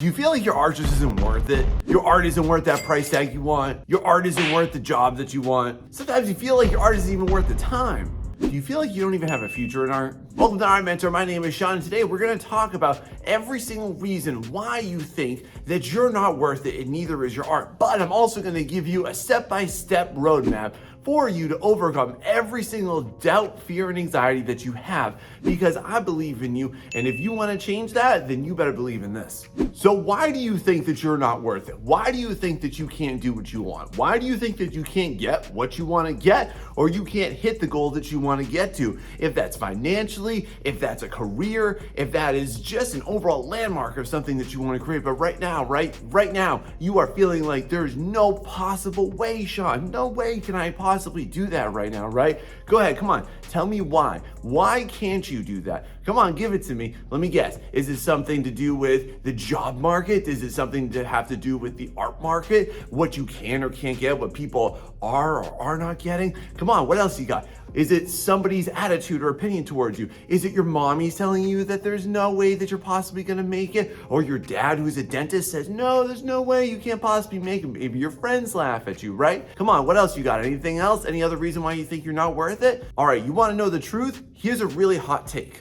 Do you feel like your art just isn't worth it? Your art isn't worth that price tag you want. Your art isn't worth the job that you want. Sometimes you feel like your art isn't even worth the time. Do you feel like you don't even have a future in art? Welcome to Art Mentor. My name is Sean, and today we're going to talk about every single reason why you think that you're not worth it, and neither is your art. But I'm also going to give you a step-by-step roadmap for you to overcome every single doubt, fear, and anxiety that you have, because I believe in you, and if you want to change that, then you better believe in this. So why do you think that you're not worth it? Why do you think that you can't do what you want? Why do you think that you can't get what you want to get, or you can't hit the goal that you want to get to? If that's financially, if that's a career, if that is just an overall landmark of something that you want to create, but right now, you are feeling like there's no possible way, Sean, no way can I possibly do that right now, right? Go ahead, come on, tell me why. Why can't you do that? Come on, give it to me. Let me guess. Is it something to do with the job market? Is it something to have to do with the art market? What you can or can't get, what people are or are not getting? Come on, what else you got? Is it somebody's attitude or opinion towards you? Is it your mommy telling you that there's no way that you're possibly gonna make it? Or your dad, who's a dentist, says, no, there's no way you can't possibly make it. Maybe your friends laugh at you, right? Come on, what else you got? Anything else? Any other reason why you think you're not worth it? All right, you wanna know the truth? Here's a really hot take.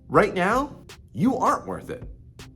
Right now, you aren't worth it.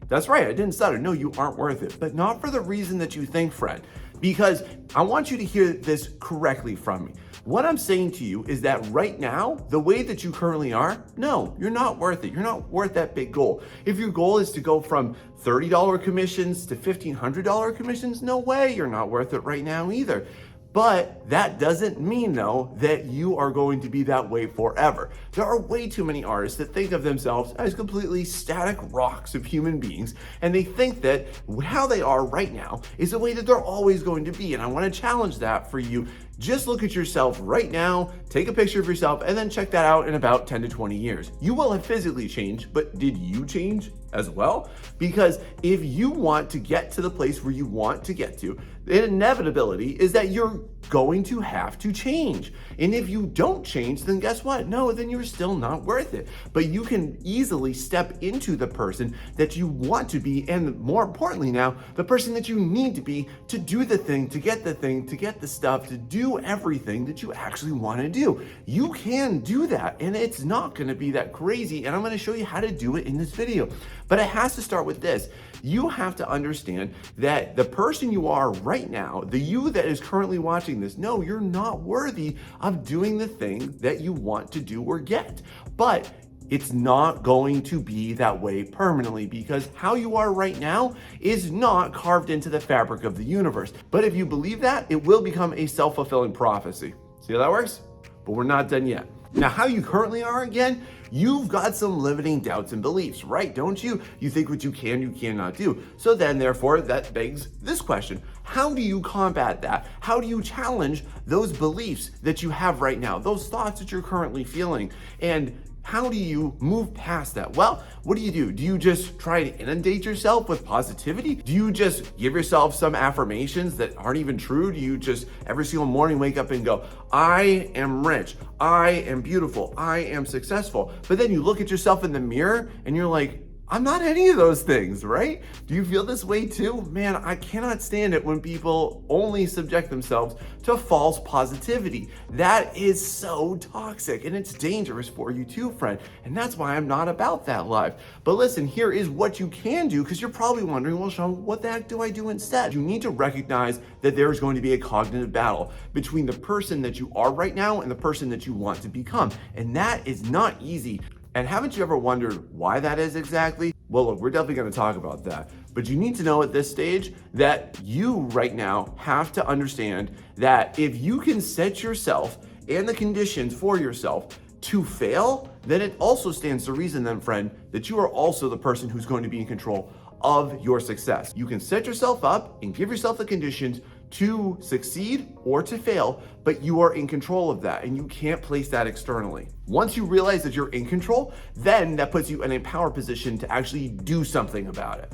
That's right, I didn't stutter. No, you aren't worth it, but not for the reason that you think, friend. Because I want you to hear this correctly from me. What I'm saying to you is that right now, the way that you currently are, no, you're not worth it. You're not worth that big goal. If your goal is to go from $30 commissions to $1,500 commissions, no way, you're not worth it right now either. But that doesn't mean, though, that you are going to be that way forever. There are way too many artists that think of themselves as completely static rocks of human beings, and they think that how they are right now is the way that they're always going to be. And I want to challenge that for you. Just look at yourself right now, take a picture of yourself, and then check that out in about 10 to 20 years. You will have physically changed, but did you change as well? Because if you want to get to the place where you want to get to, the inevitability is that you're going to have to change. And if you don't change, then guess what? No, then you're still not worth it. But you can easily step into the person that you want to be, and more importantly now, the person that you need to be to do the thing, to get the stuff, to do everything that you actually want to do. You can do that, and it's not going to be that crazy, and I'm going to show you how to do it in this video. But it has to start with this. You have to understand that the person you are right now, the you that is currently watching this, no, you're not worthy of doing the thing that you want to do or get. But it's not going to be that way permanently, because how you are right now is not carved into the fabric of the universe. But if you believe that, it will become a self-fulfilling prophecy. See how that works? But we're not done yet. Now, how you currently are, again, you've got some limiting doubts and beliefs, right? Don't you? You think what you can, you cannot do. So then, therefore, that begs this question. How do you combat that? How do you challenge those beliefs that you have right now, those thoughts that you're currently feeling? And how do you move past that? Well, what do? Do you just try to inundate yourself with positivity? Do you just give yourself some affirmations that aren't even true? Do you just every single morning wake up and go, I am rich, I am beautiful, I am successful? But then you look at yourself in the mirror and you're like, I'm not any of those things, right? Do you feel this way too? Man, I cannot stand it when people only subject themselves to false positivity. That is so toxic, and it's dangerous for you too, friend. And that's why I'm not about that life. But listen, here is what you can do, because you're probably wondering, well, Sean, what the heck do I do instead? You need to recognize that there's going to be a cognitive battle between the person that you are right now and the person that you want to become. And that is not easy. And haven't you ever wondered why that is exactly? Well, look, we're definitely going to talk about that. But you need to know at this stage that you right now have to understand that if you can set yourself and the conditions for yourself to fail, then it also stands to reason then, friend, that you are also the person who's going to be in control of your success. You can set yourself up and give yourself the conditions to succeed or to fail, but you are in control of that, and you can't place that externally. Once you realize that you're in control, then that puts you in a power position to actually do something about it,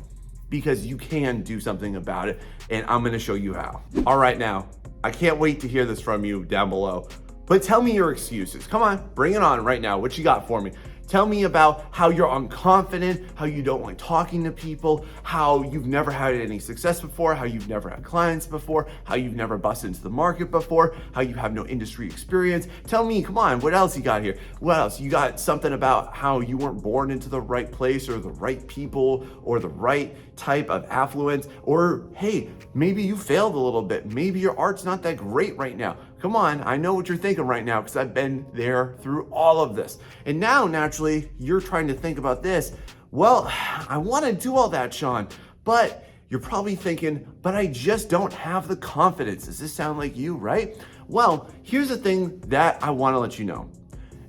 because you can do something about it, and I'm gonna show you how. All right, now, I can't wait to hear this from you down below, but tell me your excuses. Come on, bring it on right now. What you got for me? Tell me about how you're unconfident, how you don't like talking to people, how you've never had any success before, how you've never had clients before, how you've never busted into the market before, how you have no industry experience. Tell me, come on, what else you got here? What else? You got something about how you weren't born into the right place or the right people or the right type of affluence, or hey, maybe you failed a little bit. Maybe your art's not that great right now. Come on, I know what you're thinking right now because I've been there through all of this. And now, naturally, you're trying to think about this. Well, I want to do all that, Sean, but you're probably thinking, but I just don't have the confidence. Does this sound like you, right? Well, here's the thing that I want to let you know.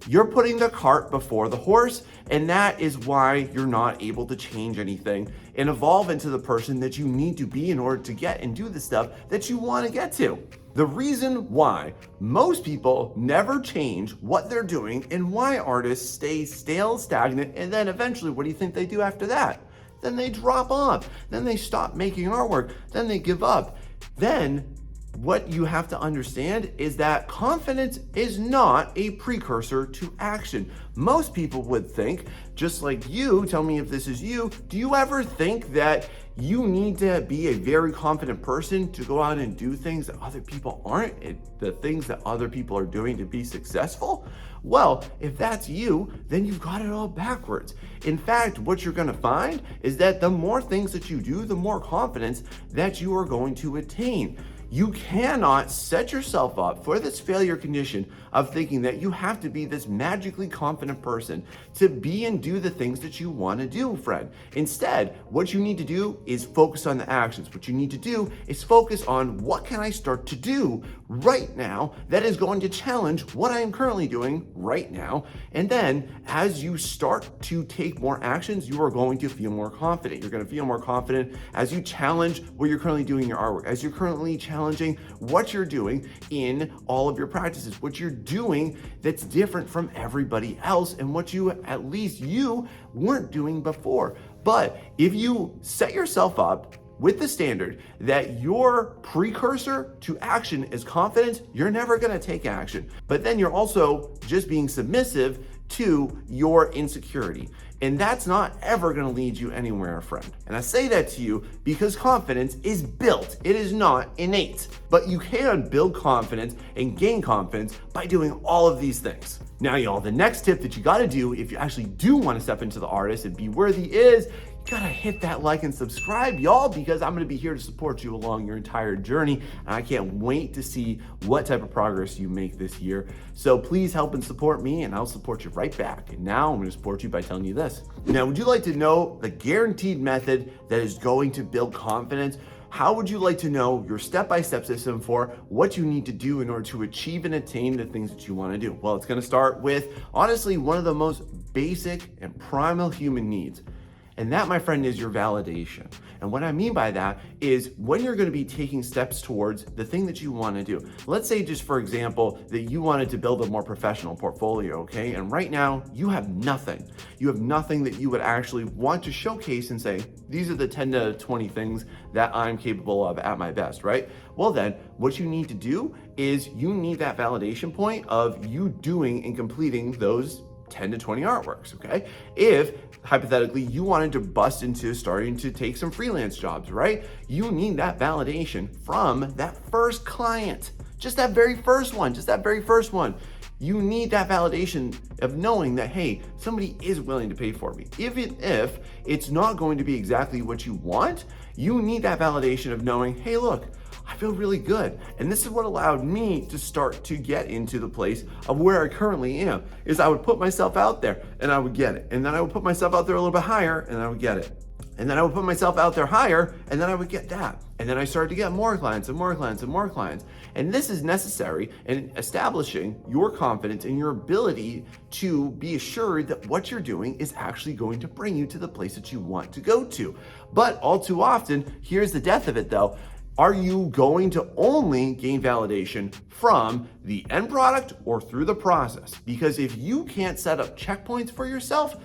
You're putting the cart before the horse, and that is why you're not able to change anything and evolve into the person that you need to be in order to get and do the stuff that you want to get to. The reason why most people never change what they're doing and why artists stay stale, stagnant, and then eventually, what do you think they do after that? Then they drop off. Then they stop making artwork. Then they give up. Then what you have to understand is that confidence is not a precursor to action. Most people would think, just like you, tell me if this is you, do you ever think that you need to be a very confident person to go out and do things that other people aren't, the things that other people are doing to be successful? Well, if that's you, then you've got it all backwards. In fact, what you're gonna find is that the more things that you do, the more confidence that you are going to attain. You cannot set yourself up for this failure condition of thinking that you have to be this magically confident person to be and do the things that you want to do, friend. Instead, what you need to do is focus on the actions. What you need to do is focus on what can I start to do right now that is going to challenge what I am currently doing right now. And then as you start to take more actions, you are going to feel more confident. You're going to feel more confident as you challenge what you're currently doing in your artwork, as you're currently challenging what you're doing in all of your practices, what you're doing that's different from everybody else and what you, at least you, weren't doing before. But if you set yourself up with the standard that your precursor to action is confidence, you're never gonna take action. But then you're also just being submissive to your insecurity. And that's not ever gonna lead you anywhere, friend. And I say that to you because confidence is built, it is not innate. But you can build confidence and gain confidence by doing all of these things. Now, y'all, the next tip that you gotta do if you actually do wanna step into the artist and be worthy is, you gotta hit that like and subscribe, y'all, because I'm gonna be here to support you along your entire journey. And I can't wait to see what type of progress you make this year. So please help and support me and I'll support you right back. And now I'm gonna support you by telling you this. Now, would you like to know the guaranteed method that is going to build confidence? How would you like to know your step-by-step system for what you need to do in order to achieve and attain the things that you want to do? Well, it's going to start with, honestly, one of the most basic and primal human needs. And that, my friend, is your validation. And what I mean by that is when you're going to be taking steps towards the thing that you want to do. Let's say, just for example, that you wanted to build a more professional portfolio, okay? And right now you have nothing. You have nothing that you would actually want to showcase and say, these are the 10 to 20 things that I'm capable of at my best, right? Well then, what you need to do is you need that validation point of you doing and completing those 10 to 20 artworks, okay? If hypothetically you wanted to bust into starting to take some freelance jobs, right? You need that validation from that first client, just that very first one. You need that validation of knowing that, hey, somebody is willing to pay for me. Even if it's not going to be exactly what you want, you need that validation of knowing, hey, look, I feel really good. And this is what allowed me to start to get into the place of where I currently am, is I would put myself out there and I would get it. And then I would put myself out there a little bit higher and I would get it. And then I would put myself out there higher and then I would get that. And then I started to get more clients and more clients and more clients. And this is necessary in establishing your confidence and your ability to be assured that what you're doing is actually going to bring you to the place that you want to go to. But all too often, here's the death of it though, are you going to only gain validation from the end product or through the process? Because if you can't set up checkpoints for yourself,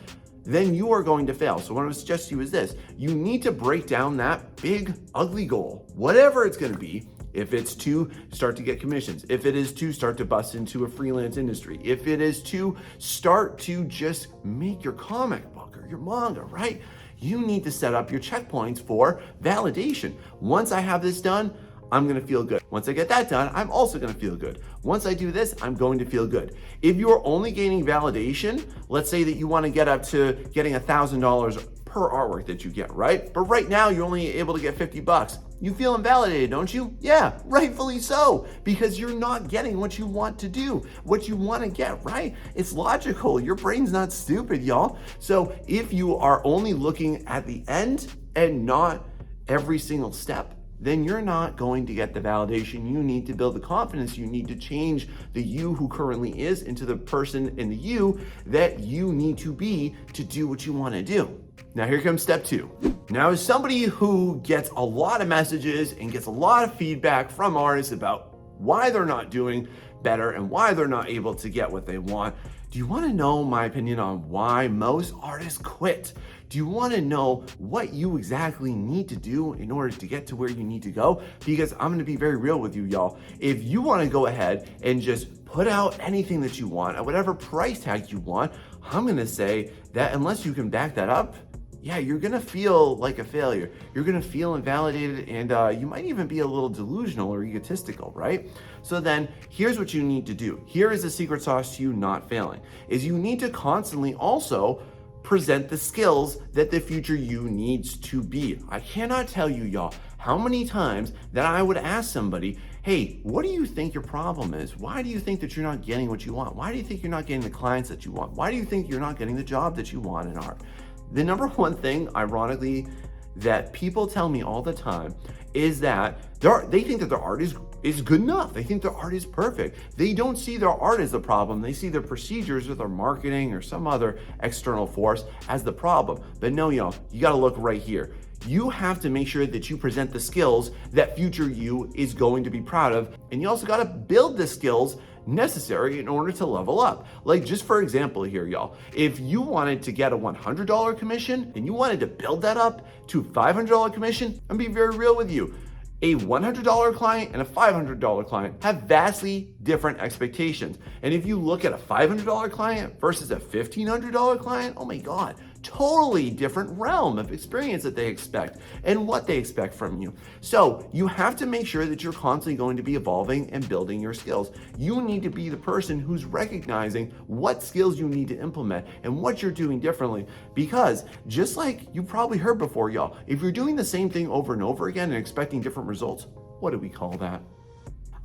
then you are going to fail. So what I would suggest to you is this: you need to break down that big, ugly goal, whatever it's going to be, If it's to start to get commissions, if it is to start to bust into a freelance industry, if it is to start to just make your comic book or your manga, right? You need to set up your checkpoints for validation. Once I have this done, I'm gonna feel good. Once I get that done, I'm also gonna feel good. Once I do this, I'm going to feel good. If you're only gaining validation, let's say that you wanna get up to getting $1,000 per artwork that you get, right? But right now you're only able to get 50 bucks. You feel invalidated, don't you? Yeah, rightfully so, because you're not getting what you want to do, what you want to get, right? It's logical. Your brain's not stupid, y'all. So if you are only looking at the end and not every single step, then you're not going to get the validation. You need to build the confidence. You need to change the you who currently is into the person in the you that you need to be to do what you want to do. Now here comes step 2. Now, as somebody who gets a lot of messages and gets a lot of feedback from artists about why they're not doing better and why they're not able to get what they want, do you want to know my opinion on why most artists quit? Do you want to know what you exactly need to do in order to get to where you need to go? Because I'm going to be very real with you, y'all. If you want to go ahead and just put out anything that you want at whatever price tag you want, I'm going to say that unless you can back that up, yeah, you're gonna feel like a failure. You're gonna feel invalidated, and you might even be a little delusional or egotistical, right? So then here's what you need to do. Here is the secret sauce to you not failing, is you need to constantly also present the skills that the future you needs to be. I cannot tell you, y'all, how many times that I would ask somebody, hey, what do you think your problem is? Why do you think that you're not getting what you want? Why do you think you're not getting the clients that you want? Why do you think you're not getting the job that you want in art? The number one thing, ironically, that people tell me all the time is that they think that their art is good enough. They think their art is perfect. They don't see their art as the problem. They see their procedures or their marketing or some other external force as the problem. But no, y'all, you gotta look right here. You have to make sure that you present the skills that future you is going to be proud of. And you also gotta build the skills necessary in order to level up. Like, just for example here, y'all, if you wanted to get a $100 commission and you wanted to build that up to $500 commission, I'm being very real with you. A $100 client and a $500 client have vastly different expectations. And if you look at a $500 client versus a $1,500 client, oh my God, totally different realm of experience that they expect and what they expect from you. So you have to make sure that you're constantly going to be evolving and building your skills. You need to be the person who's recognizing what skills you need to implement and what you're doing differently. Because just like you probably heard before, y'all, if you're doing the same thing over and over again and expecting different results, what do we call that?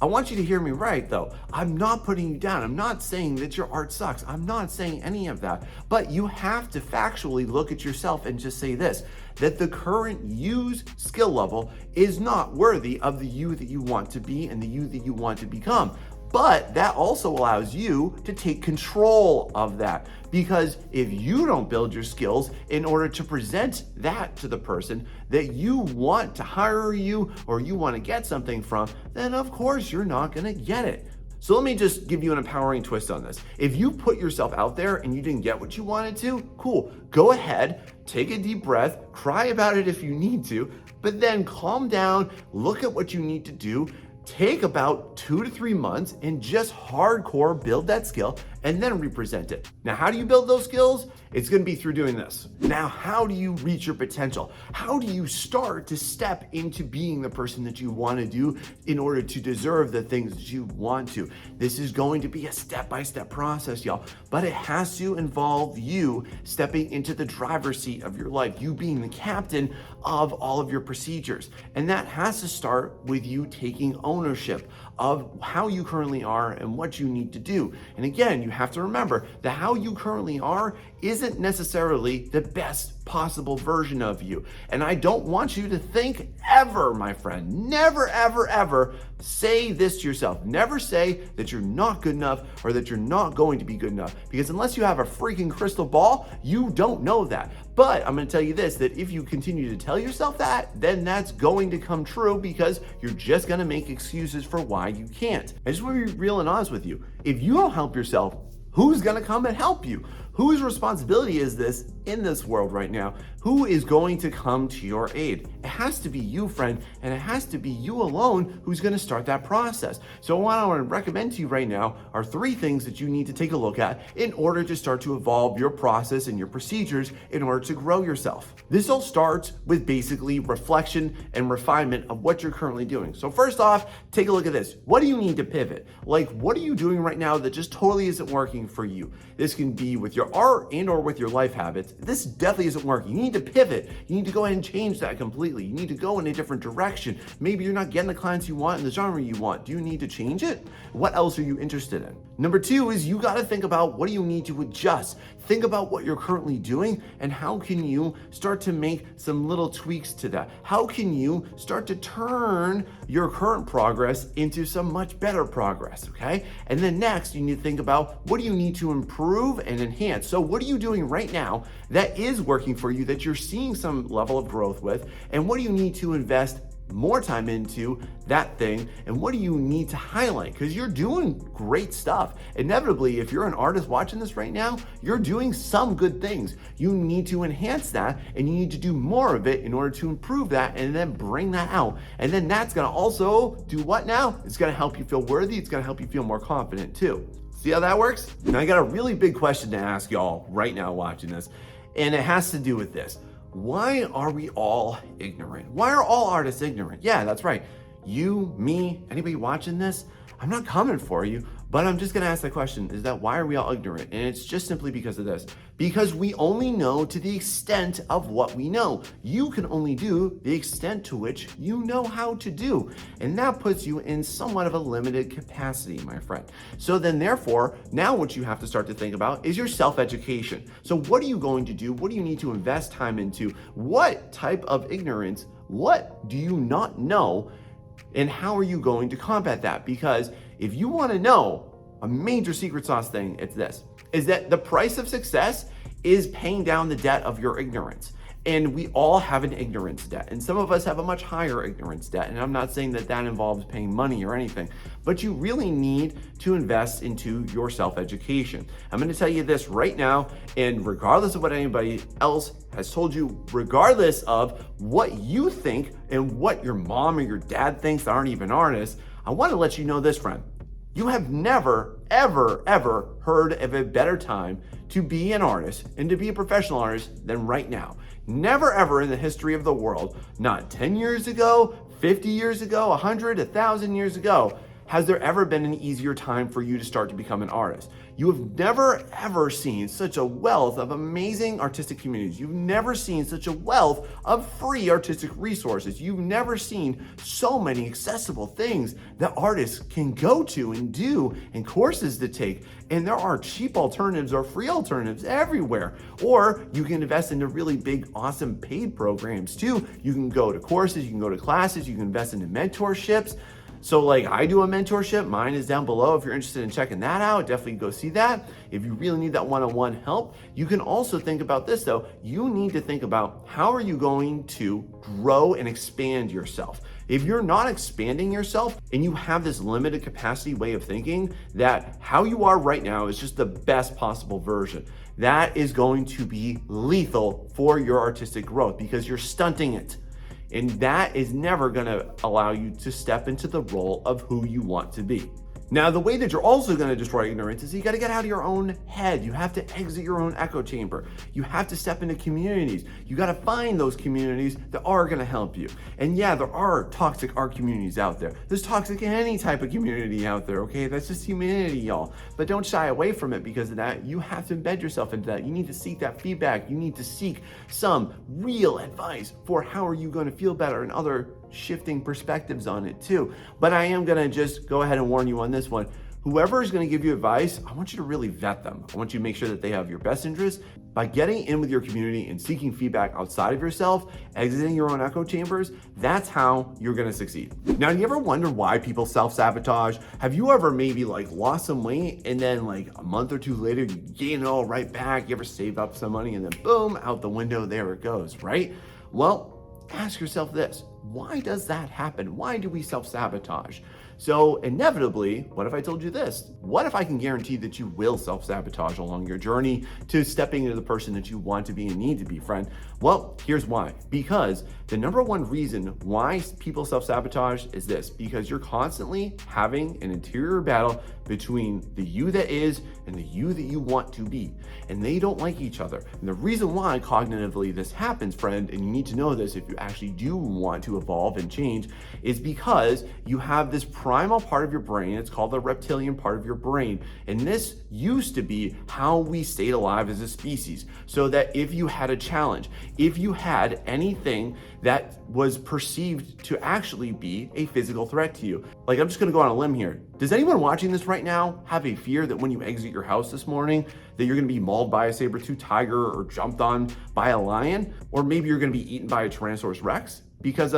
I want you to hear me right, though. I'm not putting you down. I'm not saying that your art sucks. I'm not saying any of that. But you have to factually look at yourself and just say this, that the current you's skill level is not worthy of the you that you want to be and the you that you want to become. But that also allows you to take control of that. Because if you don't build your skills in order to present that to the person that you want to hire you or you want to get something from, then of course you're not going to get it. So let me just give you an empowering twist on this. If you put yourself out there and you didn't get what you wanted to, cool, go ahead, take a deep breath, cry about it if you need to, but then calm down, look at what you need to do. Take about 2 to 3 months and just hardcore build that skill and then represent it. Now, how do you build those skills? It's gonna be through doing this. Now, how do you reach your potential? How do you start to step into being the person that you wanna do in order to deserve the things that you want to? This is going to be a step-by-step process, y'all, but it has to involve you stepping into the driver's seat of your life, you being the captain of all of your procedures. And that has to start with you taking ownership of how you currently are and what you need to do. And again, you have to remember that how you currently are isn't necessarily the best possible version of you. And I don't want you to think ever, my friend, never, ever, ever say this to yourself. Never say that you're not good enough or that you're not going to be good enough, because unless you have a freaking crystal ball, you don't know that. But I'm going to tell you this, that if you continue to tell yourself that, then that's going to come true, because you're just going to make excuses for why you can't. I just want to be real and honest with you. If you don't help yourself, who's going to come and help you? Whose responsibility is this in this world right now? Who is going to come to your aid? It has to be you, friend, and it has to be you alone who's going to start that process. So what I want to recommend to you right now are 3 things that you need to take a look at in order to start to evolve your process and your procedures in order to grow yourself. This all starts with basically reflection and refinement of what you're currently doing. So first off, take a look at this. What do you need to pivot? Like, what are you doing right now that just totally isn't working for you? This can be with your art and or with your life habits. This definitely isn't working. You need to pivot. You need to go ahead and change that completely. You need to go in a different direction. Maybe you're not getting the clients you want in the genre you want. Do you need to change it? What else are you interested in? Number 2 is you got to think about what do you need to adjust. Think about what you're currently doing and how can you start to make some little tweaks to that? How can you start to turn your current progress into some much better progress, okay? And then next, you need to think about what do you need to improve and enhance. So what are you doing right now that is working for you, that you're seeing some level of growth with, and what do you need to invest more time into that thing, and what do you need to highlight? Because you're doing great stuff. Inevitably, if you're an artist watching this right now, you're doing some good things. You need to enhance that, and you need to do more of it in order to improve that and then bring that out. And then that's gonna also do what now? It's gonna help you feel worthy. It's gonna help you feel more confident too. See how that works? Now I got a really big question to ask y'all right now watching this, and it has to do with this. Why are we all ignorant? Why are all artists ignorant? Yeah, that's right. You, me, anybody watching this, I'm not coming for you, but I'm just gonna ask that question, is that why are we all ignorant? And it's just simply because of this. Because we only know to the extent of what we know. You can only do the extent to which you know how to do. And that puts you in somewhat of a limited capacity, my friend. So then therefore, now what you have to start to think about is your self-education. So what are you going to do? What do you need to invest time into? What type of ignorance, what do you not know? And how are you going to combat that? Because if you want to know a major secret sauce thing, it's this, is that the price of success is paying down the debt of your ignorance. And we all have an ignorance debt. And some of us have a much higher ignorance debt. And I'm not saying that that involves paying money or anything, but you really need to invest into your self-education. I'm going to tell you this right now, and regardless of what anybody else has told you, regardless of what you think and what your mom or your dad thinks that aren't even artists, I want to let you know this, friend. You have never, ever, ever heard of a better time to be an artist and to be a professional artist than right now. Never, ever in the history of the world, not 10 years ago, 50 years ago, 100, 1,000 years ago, has there ever been an easier time for you to start to become an artist. You have never, ever seen such a wealth of amazing artistic communities. You've never seen such a wealth of free artistic resources. You've never seen so many accessible things that artists can go to and do and courses to take. And there are cheap alternatives or free alternatives everywhere. Or you can invest into really big, awesome paid programs too. You can go to courses, you can go to classes, you can invest into mentorships. So like I do a mentorship, mine is down below. If you're interested in checking that out, definitely go see that. If you really need that one-on-one help, you can also think about this though. You need to think about how are you going to grow and expand yourself. If you're not expanding yourself and you have this limited capacity way of thinking that how you are right now is just the best possible version, that is going to be lethal for your artistic growth because you're stunting it. And that is never gonna allow you to step into the role of who you want to be. Now, the way that you're also gonna destroy ignorance is you gotta get out of your own head. You have to exit your own echo chamber. You have to step into communities. You gotta find those communities that are gonna help you. And yeah, there are toxic art communities out there. There's toxic any type of community out there, okay? That's just humanity, y'all. But don't shy away from it because of that. You have to embed yourself into that. You need to seek that feedback. You need to seek some real advice for how are you gonna feel better and other shifting perspectives on it too. But I am gonna just go ahead and warn you on this one. Whoever is gonna give you advice, I want you to really vet them. I want you to make sure that they have your best interests. By getting in with your community and seeking feedback outside of yourself, exiting your own echo chambers, that's how you're gonna succeed. Now, do you ever wonder why people self-sabotage? Have you ever maybe like lost some weight and then like a month or two later, you gain it all right back? You ever save up some money and then boom, out the window, there it goes, right? Well, ask yourself this. Why does that happen? Why do we self-sabotage? So inevitably, what if I told you this? What if I can guarantee that you will self-sabotage along your journey to stepping into the person that you want to be and need to be, friend? Well, here's why. Because the number one reason why people self-sabotage is this, because you're constantly having an interior battle between the you that is and the you that you want to be. And they don't like each other. And the reason why cognitively this happens, friend, and you need to know this if you actually do want to evolve and change, is because you have this primal part of your brain. It's called the reptilian part of your brain. And this used to be how we stayed alive as a species. So that if you had a challenge, if you had anything that was perceived to actually be a physical threat to you, like I'm just gonna go on a limb here. Does anyone watching this right now have a fear that when you exit your house this morning, that you're gonna be mauled by a saber-toothed tiger or jumped on by a lion? Or maybe you're gonna be eaten by a Tyrannosaurus Rex? Because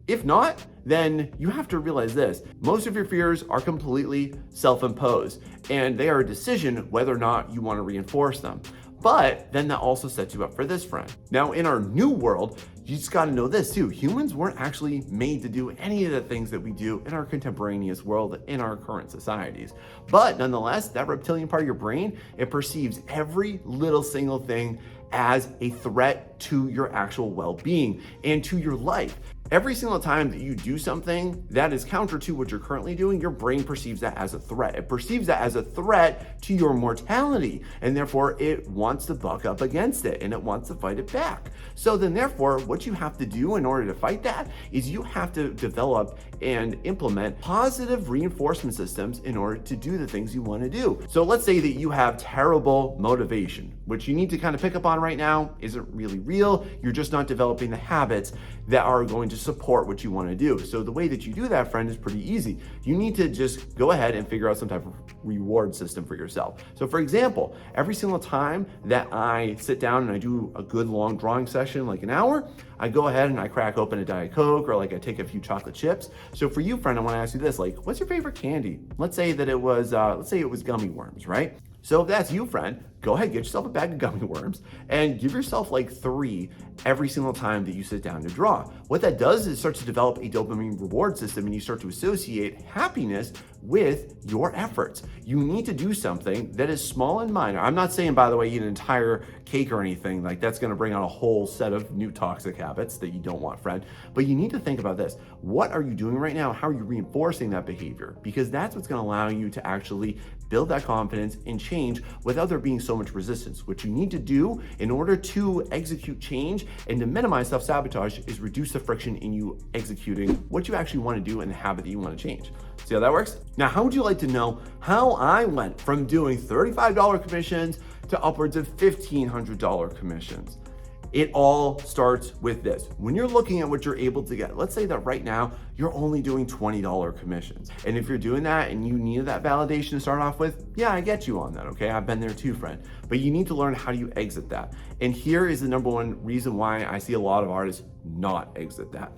if not, then you have to realize this. Most of your fears are completely self-imposed, and they are a decision whether or not you want to reinforce them. But then that also sets you up for this, friend. Now, in our new world, you just got to know this too. Humans weren't actually made to do any of the things that we do in our contemporaneous world, in our current societies. But nonetheless, that reptilian part of your brain, it perceives every little single thing as a threat to your actual well-being and to your life. Every single time that you do something that is counter to what you're currently doing, your brain perceives that as a threat. It perceives that as a threat to your mortality, and therefore it wants to buck up against it and it wants to fight it back. So then therefore, what you have to do in order to fight that is you have to develop and implement positive reinforcement systems in order to do the things you want to do. So let's say that you have terrible motivation, which you need to kind of pick up on right now isn't really real. You're just not developing the habits that are going to support what you want to do. So the way that you do that, friend, is pretty easy. You need to just go ahead and figure out some type of reward system for yourself. So for example, every single time that I sit down and I do a good long drawing session, like an hour, I go ahead and I crack open a Diet Coke, or like I take a few chocolate chips. So for you, friend, I want to ask you this, like, what's your favorite candy? Let's say that it was gummy worms, right? So if that's you, friend, go ahead, get yourself a bag of gummy worms and give yourself like 3 every single time that you sit down to draw. What that does is start to develop a dopamine reward system, and you start to associate happiness with your efforts. You need to do something that is small and minor. I'm not saying, by the way, eat an entire cake or anything. Like that's gonna bring on a whole set of new toxic habits that you don't want, friend. But you need to think about this. What are you doing right now? How are you reinforcing that behavior? Because that's what's gonna allow you to actually build that confidence and change without there being so much resistance. What you need to do in order to execute change and to minimize self-sabotage is reduce the friction in you executing what you actually want to do and the habit that you want to change. See how that works? Now, how would you like to know how I went from doing $35 commissions to upwards of $1,500 commissions? It all starts with this. When you're looking at what you're able to get, let's say that right now you're only doing $20 commissions. And if you're doing that and you needed that validation to start off with, yeah, I get you on that, okay? I've been there too, friend. But you need to learn how do you exit that. And here is the number one reason why I see a lot of artists not exit that.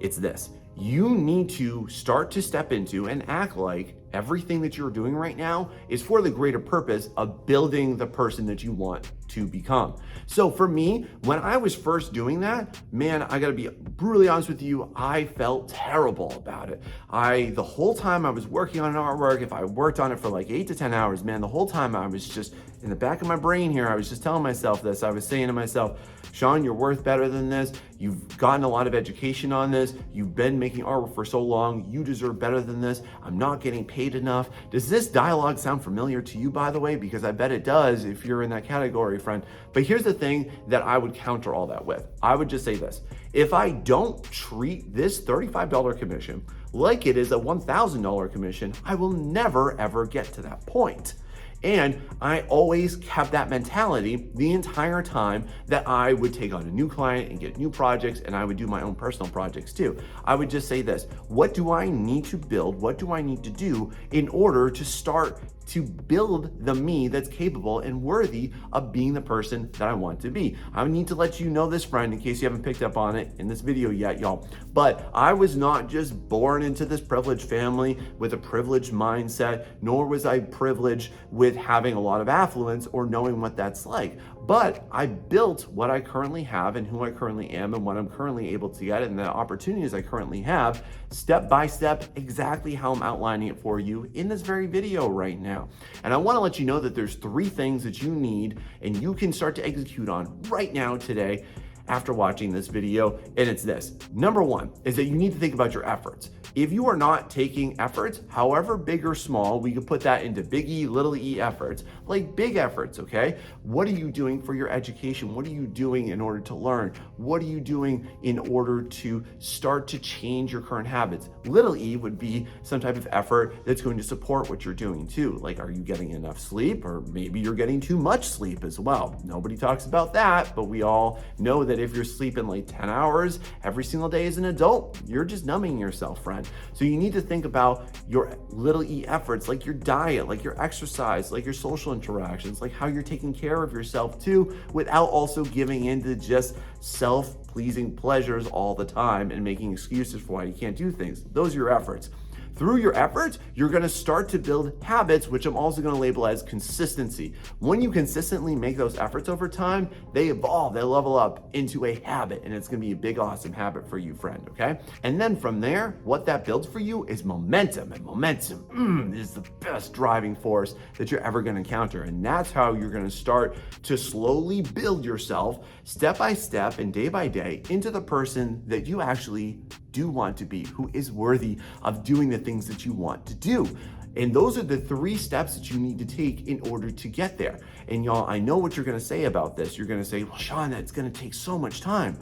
It's this. You need to start to step into and act like everything that you're doing right now is for the greater purpose of building the person that you want to become. So for me, when I was first doing that, man, I gotta be brutally honest with you, I felt terrible about it. The whole time I was working on an artwork, if I worked on it for like 8 to 10 hours, man, the whole time I was just in the back of my brain here, I was just telling myself this. I was saying to myself, Sean, you're worth better than this. You've gotten a lot of education on this. You've been making artwork for so long. You deserve better than this. I'm not getting paid enough. Does this dialogue sound familiar to you, by the way? Because I bet it does if you're in that category, friend. But here's the thing that I would counter all that with. I would just say this. If I don't treat this $35 commission like it is a $1,000 commission, I will never, ever get to that point. And I always kept that mentality the entire time that I would take on a new client and get new projects, and I would do my own personal projects too. I would just say this, what do I need to build? What do I need to do in order to start to build the me that's capable and worthy of being the person that I want to be? I need to let you know this, friend, in case you haven't picked up on it in this video yet, y'all. But I was not just born into this privileged family with a privileged mindset, nor was I privileged with having a lot of affluence or knowing what that's like. But I built what I currently have and who I currently am and what I'm currently able to get and the opportunities I currently have, step by step, exactly how I'm outlining it for you in this very video right now. And I want to let you know that there's 3 things that you need and you can start to execute on right now today after watching this video, and it's this. Number 1 is that you need to think about your efforts. If you are not taking efforts, however big or small, we could put that into big E, little e efforts, like big efforts, okay? What are you doing for your education? What are you doing in order to learn? What are you doing in order to start to change your current habits? Little e would be some type of effort that's going to support what you're doing too. Like, are you getting enough sleep? Or maybe you're getting too much sleep as well. Nobody talks about that, but we all know that if you're sleeping like 10 hours every single day as an adult, you're just numbing yourself, friend. So you need to think about your little e efforts, like your diet, like your exercise, like your social interactions, like how you're taking care of yourself too, without also giving into just self-pleasing pleasures all the time and making excuses for why you can't do things. Those are your efforts. Through your efforts, you're gonna start to build habits, which I'm also gonna label as consistency. When you consistently make those efforts over time, they evolve, they level up into a habit, and it's gonna be a big, awesome habit for you, friend, okay? And then from there, what that builds for you is momentum, and momentum is the best driving force that you're ever gonna encounter. And that's how you're gonna start to slowly build yourself step by step and day by day into the person that you actually do want to be, who is worthy of doing the things that you want to do. And those are the 3 steps that you need to take in order to get there. And y'all, I know what you're gonna say about this. You're gonna say, well, Sean, that's gonna take so much time.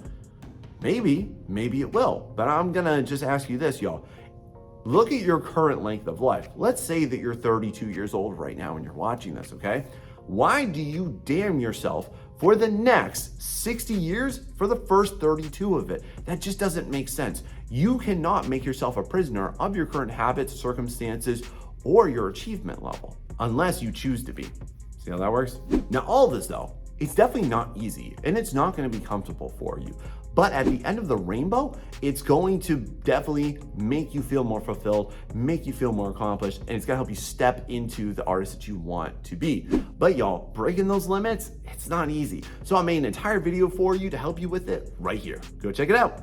Maybe it will, but I'm gonna just ask you this, y'all. Look at your current length of life. Let's say that you're 32 years old right now and you're watching this, okay? Why do you damn yourself for the next 60 years for the first 32 of it? That just doesn't make sense. You cannot make yourself a prisoner of your current habits, circumstances, or your achievement level, unless you choose to be. See how that works? Now, all this though, it's definitely not easy and it's not gonna be comfortable for you. But at the end of the rainbow, it's going to definitely make you feel more fulfilled, make you feel more accomplished, and it's gonna help you step into the artist that you want to be. But y'all, breaking those limits, it's not easy. So I made an entire video for you to help you with it right here. Go check it out.